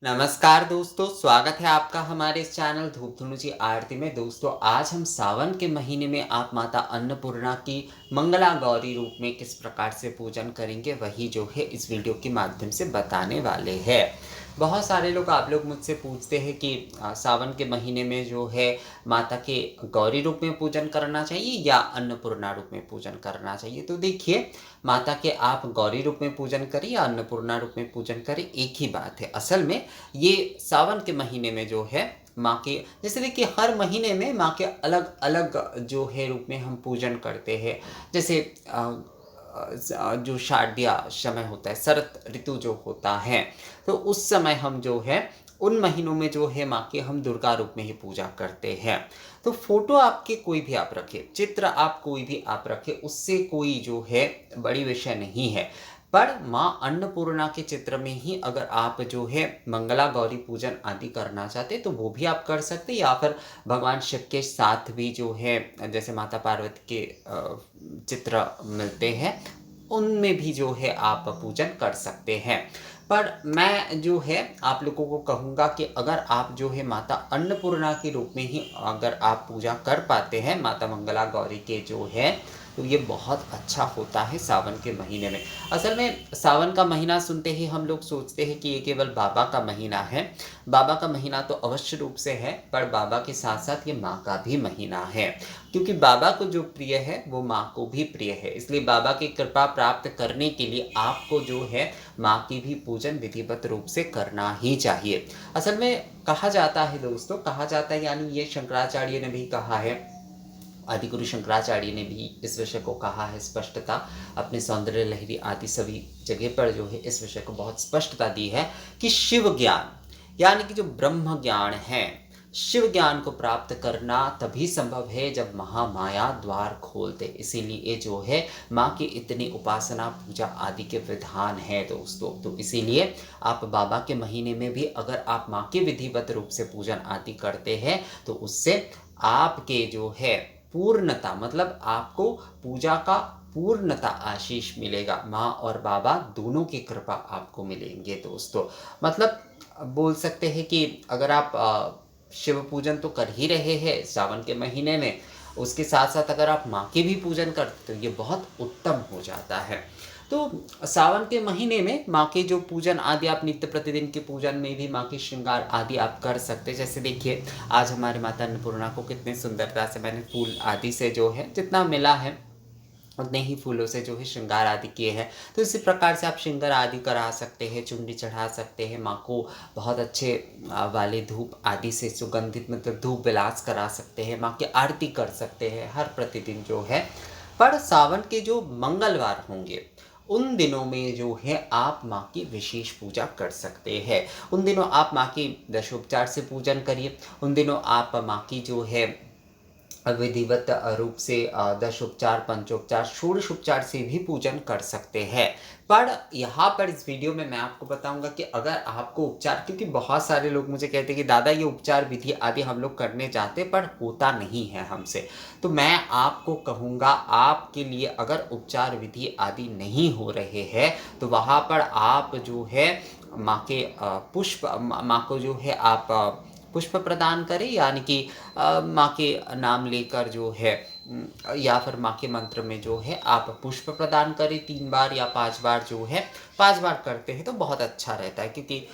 नमस्कार दोस्तों, स्वागत है आपका हमारे इस चैनल धूप धुनु जी आरती में। दोस्तों, आज हम सावन के महीने में आप माता अन्नपूर्णा की मंगला गौरी रूप में किस प्रकार से पूजन करेंगे, वही जो है इस वीडियो के माध्यम से बताने वाले हैं। बहुत सारे लोग आप लोग मुझसे पूछते हैं कि सावन के महीने में जो है माता के गौरी रूप में पूजन करना चाहिए या अन्नपूर्णा रूप में पूजन करना चाहिए। तो देखिए, माता के आप गौरी रूप में पूजन करें या अन्नपूर्णा रूप में पूजन करें, एक ही बात है। असल में ये सावन के महीने में जो है माँ के, जैसे देखिए हर महीने में माँ के अलग अलग जो है रूप में हम पूजन करते हैं। जैसे जो शारदीय समय होता है, शरत ऋतु जो होता है, तो उस समय हम जो है उन महीनों में जो है माँ के हम दुर्गा रूप में ही पूजा करते हैं। तो फोटो आपके कोई भी आप रखें, चित्र आप कोई भी आप रखें, उससे कोई जो है बड़ी विषय नहीं है। पर माँ अन्नपूर्णा के चित्र में ही अगर आप जो है मंगला गौरी पूजन आदि करना चाहते तो वो भी आप कर सकते, या फिर भगवान शिव के साथ भी जो है जैसे माता पार्वती के चित्र मिलते हैं, उनमें भी जो है आप पूजन कर सकते हैं। पर मैं जो है आप लोगों को कहूँगा कि अगर आप जो है माता अन्नपूर्णा के रूप में ही अगर आप पूजा कर पाते हैं माता मंगला गौरी के जो है, तो ये बहुत अच्छा होता है सावन के महीने में। असल में सावन का महीना सुनते ही हम लोग सोचते हैं कि ये केवल बाबा का महीना है। बाबा का महीना तो अवश्य रूप से है, पर बाबा के साथ साथ ये माँ का भी महीना है। क्योंकि बाबा को जो प्रिय है वो माँ को भी प्रिय है, इसलिए बाबा की कृपा प्राप्त करने के लिए आपको जो है माँ की भी पूजन विधिवत रूप से करना ही चाहिए। असल में कहा जाता है दोस्तों, कहा जाता है, यानी ये शंकराचार्य ने भी कहा है, आदिगुरु शंकराचार्य ने भी इस विषय को कहा है स्पष्टता, अपने सौंदर्य लहरी आदि सभी जगह पर जो है इस विषय को बहुत स्पष्टता दी है कि शिव ज्ञान यानी कि जो ब्रह्म ज्ञान है, शिव ज्ञान को प्राप्त करना तभी संभव है जब महामाया द्वार खोलते। इसीलिए जो है माँ की इतनी उपासना पूजा आदि के विधान है दोस्तों। तो इसीलिए आप बाबा के महीने में भी अगर आप माँ के विधिवत रूप से पूजन आदि करते हैं तो उससे आपके जो है पूर्णता, मतलब आपको पूजा का पूर्णता आशीष मिलेगा। माँ और बाबा दोनों की कृपा आपको मिलेंगे दोस्तों। मतलब बोल सकते हैं कि अगर आप शिव पूजन तो कर ही रहे हैं सावन के महीने में, उसके साथ साथ अगर आप माँ के भी पूजन करते तो ये बहुत उत्तम हो जाता है। तो सावन के महीने में माँ के जो पूजन आदि आप नित्य प्रतिदिन के पूजन में भी माँ के श्रृंगार आदि आप कर सकते हैं। जैसे देखिए, आज हमारे माता अन्नपूर्णा को कितने सुंदरता से मैंने फूल आदि से जो है जितना मिला है उतने ही फूलों से जो है श्रृंगार आदि किए हैं। तो इसी प्रकार से आप श्रृंगार आदि करा सकते हैं, चुनरी चढ़ा सकते हैं, माँ को बहुत अच्छे वाले धूप आदि से सुगंधित, मतलब धूप विलास करा सकते हैं, माँ की आरती कर सकते हैं हर प्रतिदिन जो है। पर सावन के जो मंगलवार होंगे उन दिनों में जो है आप माँ की विशेष पूजा कर सकते हैं। उन दिनों आप माँ की दशोपचार से पूजन करिए। उन दिनों आप माँ की जो है विधिवत रूप से दशोपचार, पंचोपचार, षोडशोपचार से भी पूजन कर सकते हैं। पर यहाँ पर इस वीडियो में मैं आपको बताऊंगा कि अगर आपको उपचार, क्योंकि बहुत सारे लोग मुझे कहते हैं कि दादा ये उपचार विधि आदि हम लोग करने जाते पर होता नहीं है हमसे, तो मैं आपको कहूँगा आपके लिए अगर उपचार विधि आदि नहीं हो रहे हैं तो वहाँ पर आप जो है माँ के पुष्प, माँ को जो है आप पुष्प प्रदान करें, यानी कि माँ के नाम लेकर जो है या फिर माँ के मंत्र में जो है आप पुष्प प्रदान करें 3 बार या 5 बार जो है। 5 बार करते हैं तो बहुत अच्छा रहता है, क्योंकि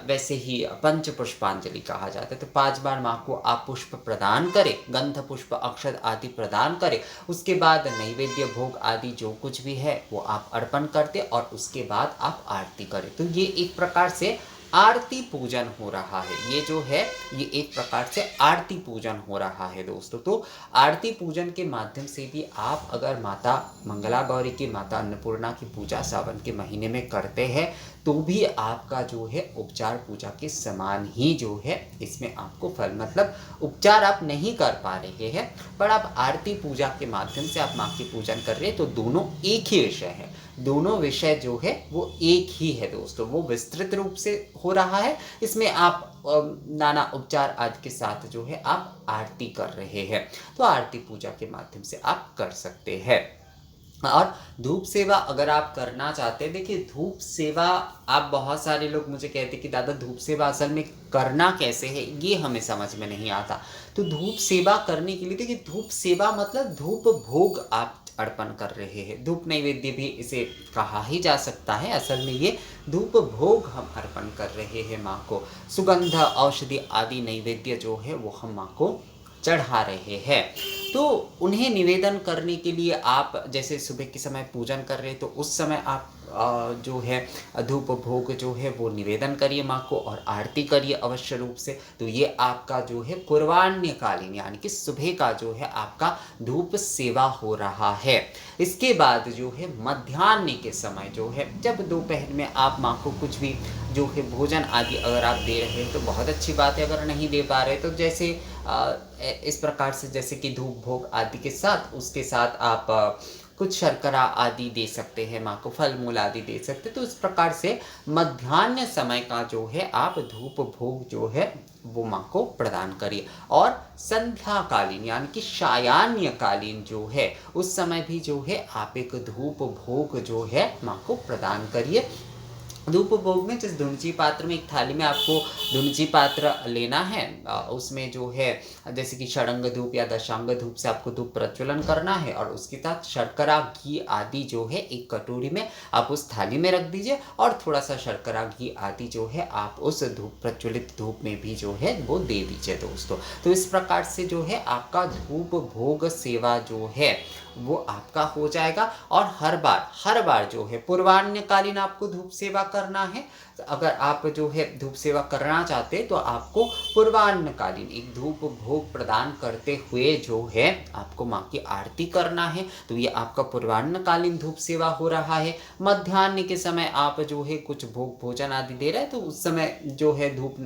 वैसे ही पंच पुष्पांजलि कहा जाता है। तो 5 बार माँ को आप पुष्प प्रदान करें, गंध पुष्प अक्षत आदि प्रदान करें। उसके बाद नैवेद्य भोग आदि जो कुछ भी है वो आप अर्पण करते और उसके बाद आप आरती करें। तो ये एक प्रकार से आरती पूजन हो रहा है। ये जो है ये एक प्रकार से आरती पूजन हो रहा है दोस्तों। तो आरती पूजन के माध्यम से भी आप अगर माता मंगला गौरी की, माता अन्नपूर्णा की पूजा सावन के महीने में करते हैं तो भी आपका जो है उपचार पूजा के समान ही जो है इसमें आपको फल, मतलब उपचार आप नहीं कर पा रहे हैं पर आप आरती पूजा के माध्यम से आप माँ की पूजन कर रहे हैं, तो दोनों एक ही विषय है। दोनों विषय जो है वो एक ही है दोस्तों, वो विस्तृत रूप से हो रहा है। इसमें आप नाना उपचार आदि के साथ जो है आप आरती कर रहे हैं, तो आरती पूजा के माध्यम से आप कर सकते हैं। और धूप सेवा अगर आप करना चाहते हैं, देखिए धूप सेवा, आप बहुत सारे लोग मुझे कहते हैं कि दादा धूप सेवा असल में करना कैसे है, ये हमें समझ में नहीं आता। तो धूप सेवा करने के लिए देखिए, धूप सेवा मतलब धूप भोग आप अर्पण कर रहे हैं, धूप नैवेद्य भी इसे कहा ही जा सकता है। असल में ये धूप भोग हम अर्पण कर रहे हैं माँ को, सुगंध औषधि आदि नैवेद्य जो है वो हम माँ को चढ़ा रहे हैं। तो उन्हें निवेदन करने के लिए आप जैसे सुबह के समय पूजन कर रहे हैं, तो उस समय आप जो है धूप भोग जो है वो निवेदन करिए माँ को, और आरती करिए अवश्य रूप से। तो ये आपका जो है पूर्वान्यकालीन यानी कि सुबह का जो है आपका धूप सेवा हो रहा है। इसके बाद जो है मध्याह्न के समय जो है, जब दोपहर में आप माँ को कुछ भी जो है भोजन आदि अगर आप दे रहे हैं तो बहुत अच्छी बात है, अगर नहीं दे पा रहे तो जैसे इस प्रकार से, जैसे कि धूप भोग आदि के साथ उसके साथ आप कुछ शर्करा आदि दे सकते हैं माँ को, फल मूल आदि दे सकते हैं। तो इस प्रकार से मध्याह्न समय का जो है आप धूप भोग जो है वो माँ को प्रदान करिए। और संध्या कालीन यानी कि सायाह्न कालीन जो है उस समय भी जो है आप एक धूप भोग जो है माँ को प्रदान करिए। धूप भोग में जिस धुंची पात्र में, एक थाली में आपको धुंची पात्र लेना है, उसमें जो है जैसे कि षडंग धूप या दशांग धूप से आपको धूप प्रज्वलन करना है, और उसके साथ शर्करा घी आदि जो है एक कटोरी में आप उस थाली में रख दीजिए, और थोड़ा सा शर्करा घी आदि जो है आप उस धूप प्रज्वलित धूप में भी जो है वो दे दीजिए दोस्तों। तो इस प्रकार से जो है आपका धूप भोग सेवा जो है वो आपका हो जाएगा। और हर बार जो है पूर्वान्यकालीन आपको धूप सेवा करना है। अगर आप जो है धूप सेवा करना चाहते हैं तो आपको पूर्वान्नकालीन एक धूप भोग प्रदान करते हुए जो है आपको माँ की आरती करना है। तो ये आपका पूर्वान्नकालीन धूप सेवा हो रहा है। मध्याह्न के समय आप जो है कुछ भोग भोजन आदि दे रहे हैं, तो उस समय जो है धूप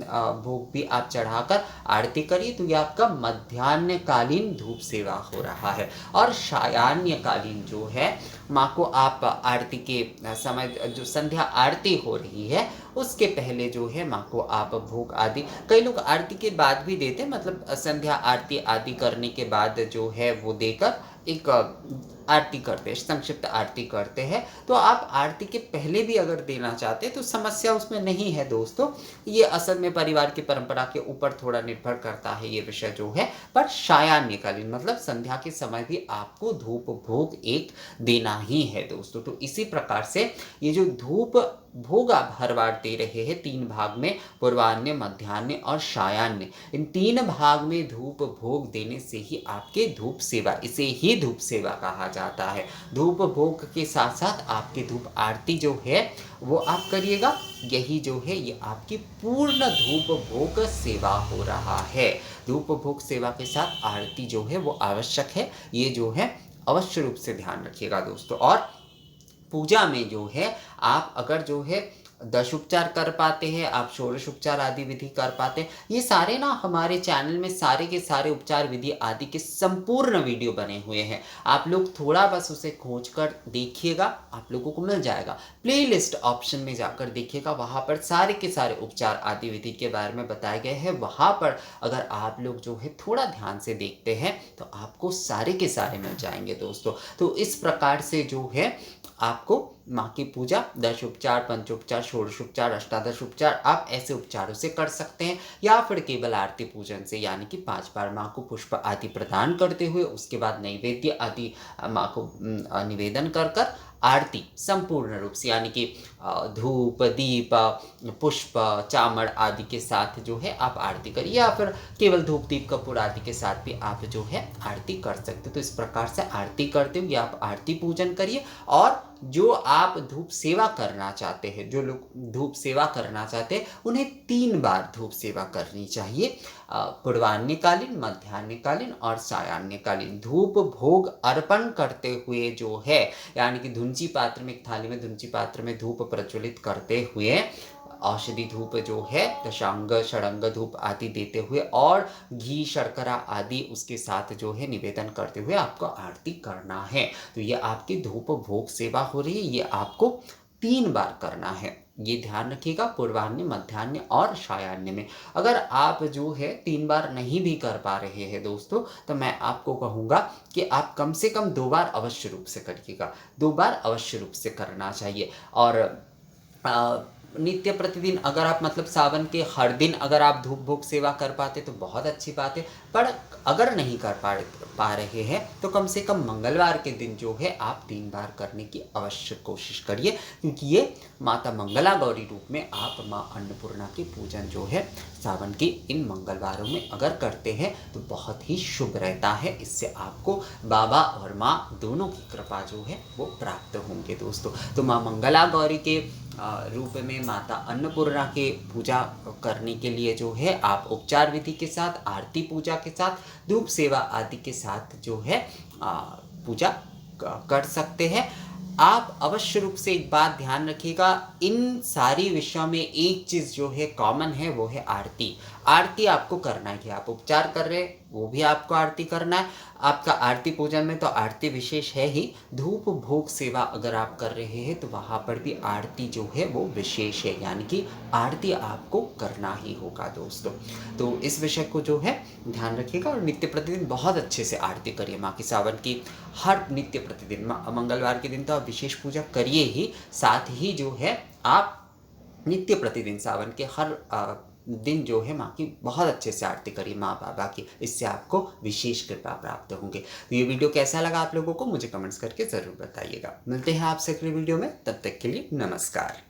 भोग भी आप चढ़ाकर आरती करिए। तो ये आपका मध्याह्नकालीन धूप सेवा हो रहा है। और सायाह्नकालीन जो है माँ को आप आरती के समय, जो संध्या आरती हो रही है उसके पहले जो है माँ को आप भोग आदि, कई लोग आरती के बाद भी देते हैं, मतलब संध्या आरती आदि करने के बाद जो है वो देकर एक आरती करते हैं, संक्षिप्त आरती करते हैं। तो आप आरती के पहले भी अगर देना चाहते हैं तो समस्या उसमें नहीं है दोस्तों। ये असल में परिवार की परंपरा के ऊपर थोड़ा निर्भर करता है ये विषय जो है। पर सायाह्नकालीन मतलब संध्या के समय भी आपको धूप भोग एक देना ही है दोस्तों। तो इसी प्रकार से ये जो धूप भोग आप हर बार दे रहे हैं 3 भाग में, पूर्वाह्न, मध्याह्न और सायाह्न, इन 3 भाग में धूप भोग देने से ही आपके धूप सेवा, इसे ही धूप सेवा कहा जाता है। धूप भोग के साथ साथ आपकी धूप आरती जो है वो आप करिएगा। यही जो है ये आपकी पूर्ण धूप भोग सेवा हो रहा है। धूप भोग सेवा के साथ आरती जो है वो आवश्यक है, ये जो है अवश्य रूप से ध्यान रखिएगा दोस्तों। और पूजा में जो है आप अगर जो है दशोपचार कर पाते हैं, आप षोडशोपचार आदि विधि कर पाते हैं, ये सारे ना हमारे चैनल में सारे के सारे उपचार विधि आदि के संपूर्ण वीडियो बने हुए हैं। आप लोग थोड़ा बस उसे खोज कर देखिएगा, आप लोगों को मिल जाएगा। प्लेलिस्ट ऑप्शन में जाकर देखिएगा, वहाँ पर सारे के सारे उपचार आदि विधि के बारे में बताए गए हैं। वहाँ पर अगर आप लोग जो है थोड़ा ध्यान से देखते हैं तो आपको सारे के सारे मिल जाएंगे दोस्तों। तो इस प्रकार से जो है आपको माँ की पूजा दशोपचार, पंचोपचार, षोडशोपचार, अष्टादश उपचार, आप ऐसे उपचारों से कर सकते हैं, या फिर केवल आरती पूजन से, यानी कि 5 बार माँ को पुष्प आदि प्रदान करते हुए उसके बाद नैवेद्य आदि माँ को निवेदन कर कर आरती संपूर्ण रूप से, यानी कि धूप, दीप, पुष्प, चामड़ आदि के साथ जो है आप आरती करिए, या फिर केवल धूप, दीप, कपूर आदि के साथ भी आप जो है आरती कर सकते हो। तो इस प्रकार से आरती करते हुए आप आरती पूजन करिए। और जो आप धूप सेवा करना चाहते हैं, जो लोग धूप सेवा करना चाहते हैं, उन्हें 3 बार धूप सेवा करनी चाहिए, पूर्वाह्नकालीन, मध्याह्नकालीन और सायाह्नकालीन। धूप भोग अर्पण करते हुए जो है, यानी कि धुंची पात्र में, एक थाली में धुंची पात्र में धूप प्रज्वलित करते हुए औषधि धूप जो है, दशांग षडंग धूप आदि देते हुए, और घी, शर्करा आदि उसके साथ जो है निवेदन करते हुए आपको आरती करना है। तो ये आपकी धूप भोग सेवा हो रही है, ये आपको 3 बार करना है। ये ध्यान रखिएगा पूर्वाह्न, मध्याह्न और सायाह्न में। अगर आप जो है 3 बार नहीं भी कर पा रहे हैं दोस्तों, तो मैं आपको कहूँगा कि आप कम से कम 2 बार अवश्य रूप से करिएगा। 2 बार अवश्य रूप से करना चाहिए। और नित्य प्रतिदिन अगर आप मतलब सावन के हर दिन अगर आप धूप भोग सेवा कर पाते तो बहुत अच्छी बात है, पर अगर नहीं कर पा रहे हैं तो कम से कम मंगलवार के दिन जो है आप 3 बार करने की अवश्य कोशिश करिए, क्योंकि ये माता मंगला गौरी रूप में आप माँ अन्नपूर्णा की पूजन जो है सावन के इन मंगलवारों में अगर करते हैं तो बहुत ही शुभ रहता है। इससे आपको बाबा और माँ दोनों की कृपा जो है वो प्राप्त होंगे दोस्तों। तो माँ मंगला गौरी के रूप में माता अन्नपूर्णा के पूजा करने के लिए जो है आप उपचार विधि के साथ, आरती पूजा के साथ, धूप सेवा आदि के साथ जो है पूजा कर सकते हैं। आप अवश्य रूप से एक बात ध्यान रखिएगा, इन सारी विषयों में एक चीज़ जो है कॉमन है वो है आरती। आरती आपको करना है, आप उपचार कर रहे हैं वो भी आपको आरती करना है। आपका आरती पूजन में तो आरती विशेष है ही, धूप भोग सेवा अगर आप कर रहे हैं तो वहाँ पर भी आरती जो है वो विशेष है, यानी कि आरती आपको करना ही होगा दोस्तों। तो इस विषय को जो है ध्यान रखिएगा और नित्य प्रतिदिन बहुत अच्छे से आरती करिए माँ की सावन की। हर नित्य प्रतिदिन मंगलवार के दिन तो आप विशेष पूजा करिए ही, साथ ही जो है आप नित्य प्रतिदिन सावन के हर दिन जो है माँ की बहुत अच्छे से आरती करिए माँ बाबा की। इससे आपको विशेष कृपा प्राप्त होंगे। तो ये वीडियो कैसा लगा आप लोगों को मुझे कमेंट्स करके ज़रूर बताइएगा। मिलते हैं आपसे अगले वीडियो में, तब तक के लिए नमस्कार।